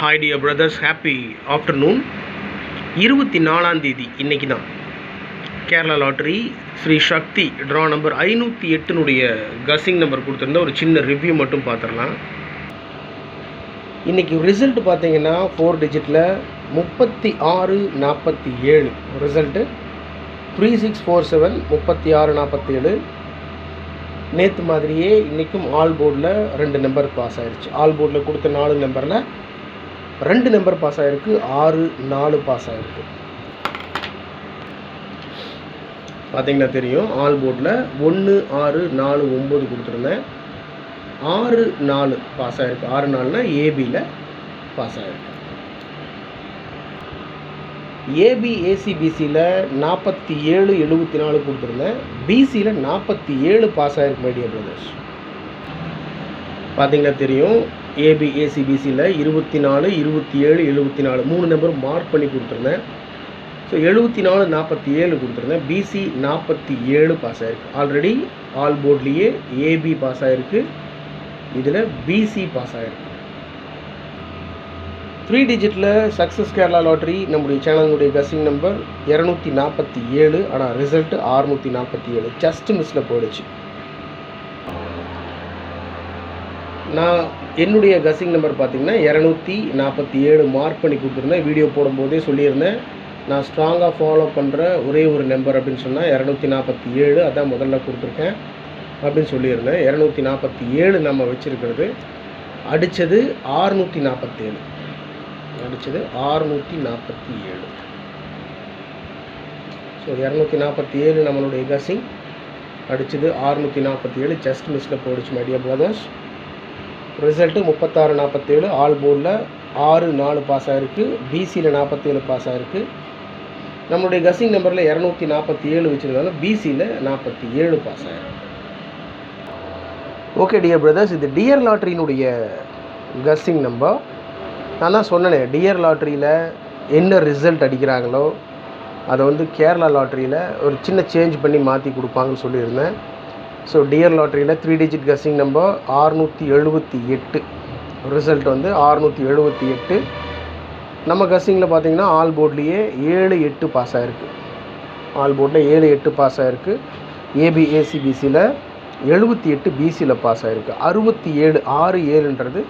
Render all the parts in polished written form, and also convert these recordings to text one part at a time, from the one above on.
Hi dear brothers, happy afternoon. 24ஆம் தேதி இன்றைக்கி தான் Kerala lottery Sri Sakthi draw number 508னுடைய கஸ்ஸிங் நம்பர் கொடுத்துருந்தா ஒரு சின்ன ரிவ்யூ மட்டும் பார்த்துடலாம். இன்றைக்கி ரிசல்ட் பார்த்தீங்கன்னா 4 டிஜிட்டில் 3647 ரிசல்ட்டு 3647 3647. நேற்று மாதிரியே இன்றைக்கும் ஆல் போர்டில் 2 நம்பர் பாஸ் ஆகிடுச்சு. ஆல் போர்டில் கொடுத்த 4 நம்பரில் 2 நம்பர் பாஸ் ஆகிருக்கு, 6-4 பாஸ் ஆகிருக்கு. பார்த்தீங்கன்னா தெரியும், ஆல் போர்டில் 1-6-4-9 கொடுத்துருந்தேன், 6-4 பாஸ் ஆகிருக்கு. 6-4னா ஏபியில் பாஸ் ஆகிருக்கு. ஏபி ஏசிபிசியில் 47-74 கொடுத்துருந்தேன், பிசியில் 47 பாஸ் ஆகிருக்கு. மை டியர் பிரதர்ஸ், பார்த்தீங்கன்னா தெரியும், ஏபி ஏசிபிசியில் 24-27-74 3 நம்பர் மார்க் பண்ணி கொடுத்துருந்தேன். ஸோ 74-47 கொடுத்துருந்தேன். பிசி 47 பாஸ் ஆகிருக்கு. ஆல்ரெடி ஆல் போர்ட்லேயே ஏபி பாஸ் ஆகிருக்கு, இதில் பிசி பாஸ் ஆகிருக்கு. 3 டிஜிட்டில் சக்ஸஸ் கேரளா லாட்ரி நம்முடைய சேனலுடைய கஸ்ஸிங் நம்பர் 247, ஆனால் ரிசல்ட்டு 647. ஜஸ்ட் மிஸ்ஸில் போயிடுச்சு. நான் என்னுடைய கஸ்ஸிங் நம்பர் பார்த்திங்கன்னா 247 மார்க் பண்ணி கொடுத்துருந்தேன். வீடியோ போடும்போதே சொல்லியிருந்தேன், நான் ஸ்ட்ராங்காக ஃபாலோ பண்ணுற ஒரே ஒரு நம்பர் அப்படின்னு சொன்னால் 247, அதான் முதல்ல கொடுத்துருக்கேன் அப்படின்னு சொல்லியிருந்தேன். 247 நம்ம வச்சுருக்கிறது. அடித்தது 647, அடித்தது 647. ஸோ 247 நம்மளுடைய கஸ்ஸிங், அடித்தது 647. ஜஸ்ட் மிஸ்ஸில் போயிடுச்சு my dear brothers. Result 36-47. All போர்டில் 6-4 பாஸ் ஆகிருக்கு, பிசியில் 47 பாஸ் ஆகிருக்கு. நம்மளுடைய கஸ்ஸிங் நம்பரில் 247 வச்சுருந்தாலும் பிசியில் 47 பாஸ் ஆகிருக்கு. ஓகே டியர் பிரதர்ஸ், இது டியர் லாட்ரியினுடைய கஸ்ஸிங் நம்பர். நான் தான் சொன்னேன், டியர் லாட்ரியில் என்ன ரிசல்ட் அடிக்கிறாங்களோ அதை கேரளா லாட்ரியில் ஒரு சின்ன சேஞ்ச் பண்ணி மாற்றி கொடுப்பாங்கன்னு சொல்லியிருந்தேன். ஸோ டியர் லாட்ரியில் 3 டிஜிட் கஸ்ஸிங் நம்பர் 678, ரிசல்ட் 678. நம்ம கஸ்ஸிங்கில் பார்த்தீங்கன்னா ஆல் போர்ட்லேயே 7-8 பாஸ் ஆகிருக்கு. ஆல் போர்டில் 7-8 பாஸ் ஆகிருக்கு. ஏபி ஏசிபிசியில் 78, பிசியில் பாஸ் ஆகிருக்கு. 67 6-7ன்றது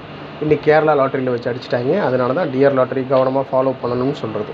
இன்றைக்கி கேரளா லாட்ரியில் வச்சு அடிச்சிட்டாங்க. அதனால தான் டியர் லாட்ரி கவனமாக ஃபாலோ பண்ணணும்னு சொல்கிறது.